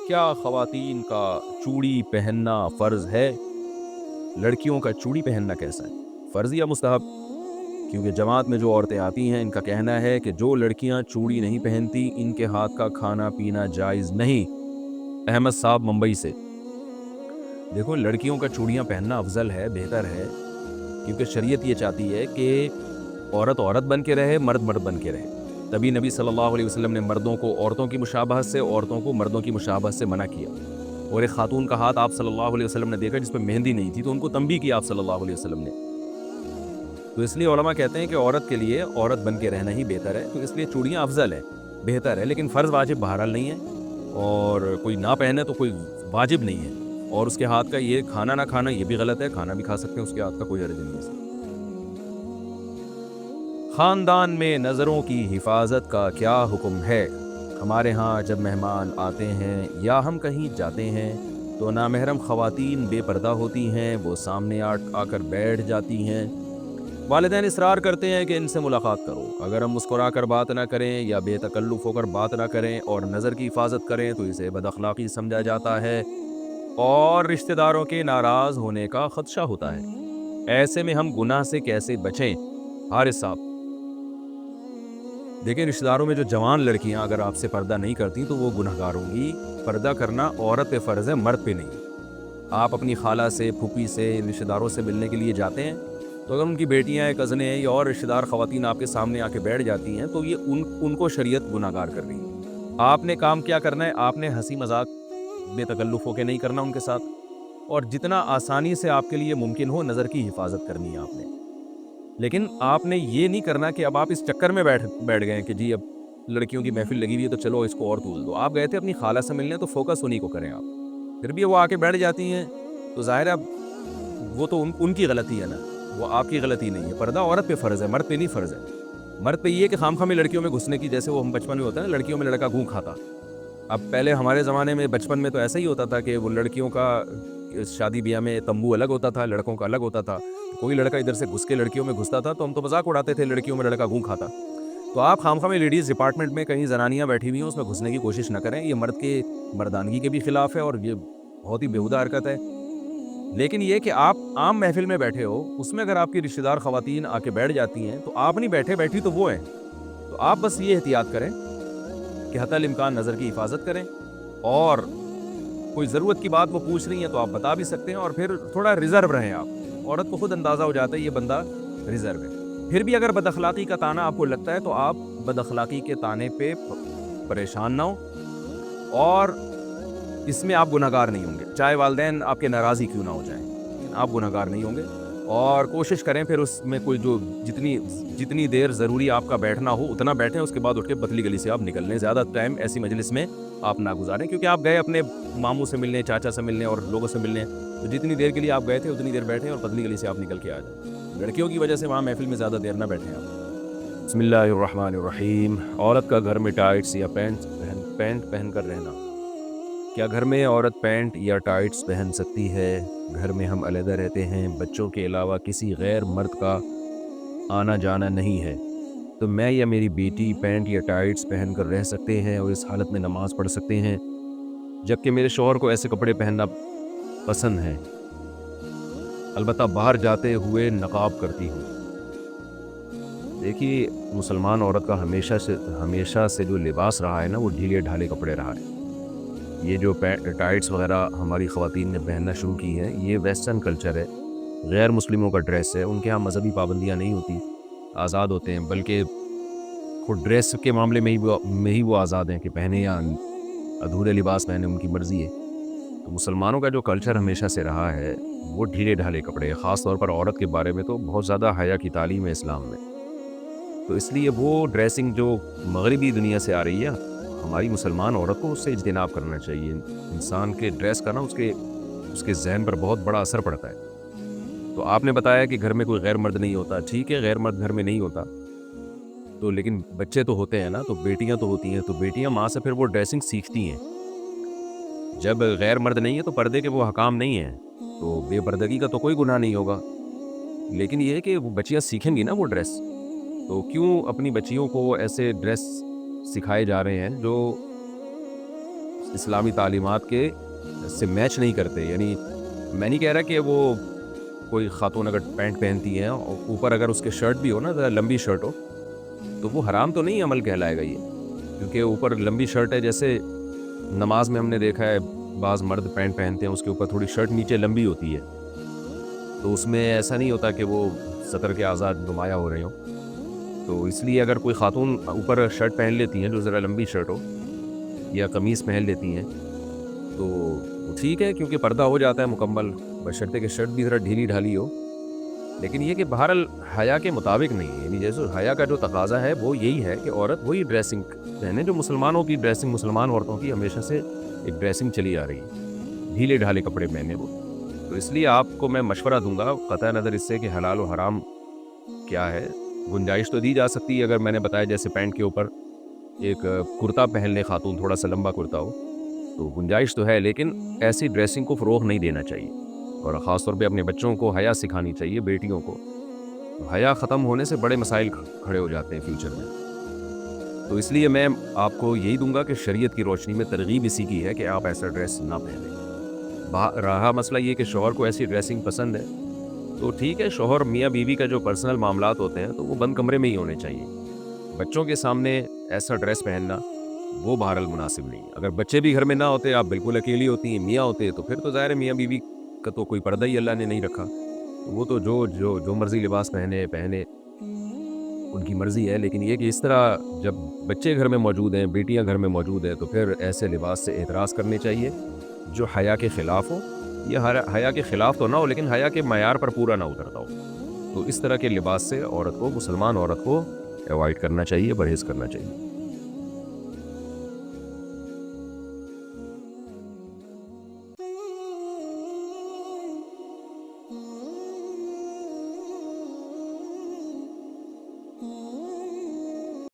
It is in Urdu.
کیا خواتین کا چوڑی پہننا فرض ہے؟ لڑکیوں کا چوڑی پہننا کیسا ہے، فرض یا مستحب؟ کیونکہ جماعت میں جو عورتیں آتی ہیں ان کا کہنا ہے کہ جو لڑکیاں چوڑی نہیں پہنتی ان کے ہاتھ کا کھانا پینا جائز نہیں۔ احمد صاحب ممبئی سے۔ دیکھو، لڑکیوں کا چوڑیاں پہننا افضل ہے، بہتر ہے، کیونکہ شریعت یہ چاہتی ہے کہ عورت عورت بن کے رہے، مرد مرد بن کے رہے۔ تبھی نبی صلی اللہ علیہ وسلم نے مردوں کو عورتوں کی مشابہت سے، عورتوں کو مردوں کی مشابہت سے منع کیا۔ اور ایک خاتون کا ہاتھ آپ صلی اللہ علیہ وسلم نے دیکھا جس پہ مہندی نہیں تھی، تو ان کو تنبیہ کیا آپ صلی اللہ علیہ وسلم نے۔ تو اس لیے علماء کہتے ہیں کہ عورت کے لیے عورت بن کے رہنا ہی بہتر ہے، تو اس لیے چوڑیاں افضل ہے، بہتر ہے، لیکن فرض واجب بہرحال نہیں ہے، اور کوئی نہ پہنے تو کوئی واجب نہیں ہے۔ اور اس کے ہاتھ کا یہ کھانا نہ کھانا یہ بھی غلط ہے، کھانا بھی کھا سکتے ہیں، اس کے ہاتھ کا کوئی حرج نہیں ہے۔ خاندان میں نظروں کی حفاظت کا کیا حکم ہے؟ ہمارے ہاں جب مہمان آتے ہیں یا ہم کہیں جاتے ہیں تو نامحرم خواتین بے پردہ ہوتی ہیں، وہ سامنے آ کر بیٹھ جاتی ہیں۔ والدین اصرار کرتے ہیں کہ ان سے ملاقات کرو، اگر ہم مسکرا کر بات نہ کریں یا بے تکلف ہو کر بات نہ کریں اور نظر کی حفاظت کریں تو اسے بد اخلاقی سمجھا جاتا ہے اور رشتہ داروں کے ناراض ہونے کا خدشہ ہوتا ہے۔ ایسے میں ہم گناہ سے کیسے بچیں؟ حارث صاحب۔ دیکھیں، رشتہ داروں میں جو جوان لڑکیاں اگر آپ سے پردہ نہیں کرتی تو وہ گنہگار ہوں گی۔ پردہ کرنا عورت پہ فرض ہے، مرد پہ نہیں۔ آپ اپنی خالہ سے، پھوپھی سے، رشتہ داروں سے ملنے کے لیے جاتے ہیں تو اگر ان کی بیٹیاں ہیں، کزنیں ہیں یا اور رشتہ دار خواتین آپ کے سامنے آ کے بیٹھ جاتی ہیں تو یہ ان کو شریعت گنہگار کر رہی ہے۔ آپ نے کام کیا کرنا ہے؟ آپ نے ہنسی مذاق بے تکلف ہو کے نہیں کرنا ان کے ساتھ، اور جتنا آسانی سے آپ کے لیے ممکن ہو نظر کی حفاظت کرنی ہے آپ نے۔ لیکن آپ نے یہ نہیں کرنا کہ اب آپ اس چکر میں بیٹھ گئے کہ جی اب لڑکیوں کی محفل لگی ہوئی ہے تو چلو اس کو اور طول دو۔ آپ گئے تھے اپنی خالہ سے ملنے، تو فوکس انہی کو کریں آپ۔ پھر بھی وہ آ کے بیٹھ جاتی ہیں تو ظاہر ہے وہ تو ان کی غلطی ہے نا، وہ آپ کی غلطی نہیں ہے۔ پردہ عورت پہ فرض ہے، مرد پہ نہیں فرض ہے۔ مرد پہ یہ ہے کہ خام میں لڑکیوں میں گھسنے کی، جیسے وہ ہم بچپن میں ہوتا ہے نا، لڑکیوں میں لڑکا گھوں کھاتا۔ اب پہلے ہمارے زمانے میں بچپن میں تو ایسا ہی ہوتا تھا کہ وہ لڑکیوں کا شادی بیاہ میں تمبو الگ ہوتا تھا، لڑکوں کا الگ ہوتا تھا۔ کوئی لڑکا ادھر سے گھس کے لڑکیوں میں گھستا تھا تو ہم تو مذاق اڑاتے تھے، لڑکیوں میں لڑکا گھوں کھاتا۔ تو آپ خام میں لیڈیز ڈپارٹمنٹ میں کہیں زنانیاں بیٹھی ہوئی ہیں اس میں گھسنے کی کوشش نہ کریں، یہ مرد کے مردانگی کے بھی خلاف ہے اور یہ بہت ہی بیہودہ حرکت ہے۔ لیکن یہ کہ آپ عام محفل میں بیٹھے ہو، اس میں اگر آپ کی رشتہ دار خواتین آ کے بیٹھ جاتی ہیں تو آپ نہیں بیٹھے، بیٹھی تو وہ ہیں، تو آپ بس یہ احتیاط کریں کہ حتی الامکان نظر کی حفاظت کریں، اور کوئی ضرورت کی بات وہ پوچھ رہی ہیں تو آپ بتا بھی سکتے ہیں، اور پھر تھوڑا ریزرو رہیں آپ۔ عورت کو خود اندازہ ہو جاتا ہے یہ بندہ ریزرو ہے۔ پھر بھی اگر بد اخلاقی کا طعنہ آپ کو لگتا ہے تو آپ بد اخلاقی کے طعنے پہ پریشان نہ ہو، اور اس میں آپ گنہگار نہیں ہوں گے، چاہے والدین آپ کے ناراض ہی کیوں نہ ہو جائیں، آپ گنہگار نہیں ہوں گے۔ اور کوشش کریں پھر اس میں کوئی جو جتنی دیر ضروری آپ کا بیٹھنا ہو اتنا بیٹھیں، اس کے بعد اٹھ کے پتلی گلی سے آپ نکل لیں۔ زیادہ ٹائم ایسی مجلس میں آپ نہ گزاریں، کیونکہ آپ گئے اپنے ماموں سے ملنے، چاچا سے ملنے اور لوگوں سے ملنے، تو جتنی دیر کے لیے آپ گئے تھے اتنی دیر بیٹھیں اور پتلی گلی سے آپ نکل کے آ جائیں۔ لڑکیوں کی وجہ سے وہاں محفل میں زیادہ دیر نہ بیٹھیں آپ۔ بسم اللہ الرحمن الرحیم۔ عورت کا گھر میں ٹائٹس یا پینٹ پہن کر رہنا، کیا گھر میں عورت پینٹ یا ٹائٹس پہن سکتی ہے؟ گھر میں ہم علیحدہ رہتے ہیں، بچوں کے علاوہ کسی غیر مرد کا آنا جانا نہیں ہے، تو میں یا میری بیٹی پینٹ یا ٹائٹس پہن کر رہ سکتے ہیں اور اس حالت میں نماز پڑھ سکتے ہیں، جبکہ میرے شوہر کو ایسے کپڑے پہننا پسند ہے، البتہ باہر جاتے ہوئے نقاب کرتی ہوں۔ دیکھیے، مسلمان عورت کا ہمیشہ سے جو لباس رہا ہے نا، وہ ڈھیلے ڈھالے کپڑے رہا ہے۔ یہ جو ٹائٹس وغیرہ ہماری خواتین نے پہننا شروع کی ہے، یہ ویسٹرن کلچر ہے، غیر مسلموں کا ڈریس ہے۔ ان کے ہاں مذہبی پابندیاں نہیں ہوتی، آزاد ہوتے ہیں، بلکہ خود ڈریس کے معاملے میں ہی وہ آزاد ہیں کہ پہنے یا ادھورے لباس پہنے، ان کی مرضی ہے۔ تو مسلمانوں کا جو کلچر ہمیشہ سے رہا ہے وہ ڈھیلے ڈھالے کپڑے، خاص طور پر عورت کے بارے میں تو بہت زیادہ حیا کی تعلیم ہے اسلام میں، تو اس لیے وہ ڈریسنگ جو مغربی دنیا سے آ رہی ہے، ہماری مسلمان عورت کو اس سے اجتناب کرنا چاہیے۔ انسان کے ڈریس کا نا اس کے ذہن پر بہت بڑا اثر پڑتا ہے۔ تو آپ نے بتایا کہ گھر میں کوئی غیر مرد نہیں ہوتا، ٹھیک ہے، غیر مرد گھر میں نہیں ہوتا تو لیکن بچے تو ہوتے ہیں نا، تو بیٹیاں تو ہوتی ہیں، تو بیٹیاں ماں سے پھر وہ ڈریسنگ سیکھتی ہیں۔ جب غیر مرد نہیں ہے تو پردے کے وہ حکام نہیں ہیں، تو بے پردگی کا تو کوئی گناہ نہیں ہوگا، لیکن یہ ہے کہ وہ بچیاں سیکھیں گی نا وہ ڈریس، تو کیوں اپنی بچیوں کو ایسے ڈریس سکھائے جا رہے ہیں جو اسلامی تعلیمات کے سے میچ نہیں کرتے. یعنی میں نہیں کہہ رہا کہ وہ کوئی خاتون اگر پینٹ پہنتی ہیں اور اوپر اگر اس کے شرٹ بھی ہو نا لمبی شرٹ ہو تو وہ حرام تو نہیں عمل کہلائے گا یہ, کیونکہ اوپر لمبی شرٹ ہے. جیسے نماز میں ہم نے دیکھا ہے بعض مرد پینٹ پہنتے ہیں اس کے اوپر تھوڑی شرٹ نیچے لمبی ہوتی ہے, تو اس میں ایسا نہیں ہوتا کہ وہ سطر کے آزاد نمایاں ہو رہے ہوں. تو اس لیے اگر کوئی خاتون اوپر شرٹ پہن لیتی ہیں جو ذرا لمبی شرٹ ہو یا قمیص پہن لیتی ہیں تو ٹھیک ہے, کیونکہ پردہ ہو جاتا ہے مکمل, بشرطے کہ شرٹ بھی ذرا ڈھیلی ڈھالی ہو. لیکن یہ کہ بہرحال حیا کے مطابق نہیں, یعنی جیسے حیا کا جو تقاضا ہے وہ یہی ہے کہ عورت وہی ڈریسنگ پہنے جو مسلمانوں کی ڈریسنگ, مسلمان عورتوں کی ہمیشہ سے ایک ڈریسنگ چلی آ رہی ہے, ڈھیلے ڈھالے کپڑے پہنے وہ. تو اس لیے آپ کو میں مشورہ دوں گا قطع نظر اس سے کہ حلال و حرام کیا ہے. گنجائش تو دی جا سکتی ہے, اگر میں نے بتایا جیسے پینٹ کے اوپر ایک کرتا پہن لے خاتون, تھوڑا سا لمبا کرتا ہو, تو گنجائش تو ہے, لیکن ایسی ڈریسنگ کو فروغ نہیں دینا چاہیے. اور خاص طور پہ اپنے بچوں کو حیا سکھانی چاہیے, بیٹیوں کو. حیا ختم ہونے سے بڑے مسائل کھڑے ہو جاتے ہیں فیوچر میں. تو اس لیے میں آپ کو یہی دوں گا کہ شریعت کی روشنی میں ترغیب اسی کی ہے کہ آپ ایسا ڈریس نہ پہنیں. رہا مسئلہ یہ کہ شوہر کو ایسی ڈریسنگ پسند ہے تو ٹھیک ہے, شوہر میاں بیوی کا جو پرسنل معاملات ہوتے ہیں تو وہ بند کمرے میں ہی ہونے چاہیے. بچوں کے سامنے ایسا ڈریس پہننا وہ بہرحال مناسب نہیں. اگر بچے بھی گھر میں نہ ہوتے, آپ بالکل اکیلی ہوتی ہیں, میاں ہوتے, تو پھر تو ظاہر ہے میاں بیوی کا تو کوئی پردہ ہی اللہ نے نہیں رکھا, تو وہ تو جو مرضی لباس پہنے ان کی مرضی ہے. لیکن یہ کہ اس طرح جب بچے گھر میں موجود ہیں, بیٹیاں گھر میں موجود ہیں, تو پھر ایسے لباس سے اعتراض کرنے چاہیے جو حیا کے خلاف ہو, یا حیا کے خلاف تو نہ ہو لیکن حیا کے معیار پر پورا نہ اترتا ہو. تو اس طرح کے لباس سے عورت کو, مسلمان عورت کو اوائڈ کرنا چاہیے, پرہیز کرنا چاہیے.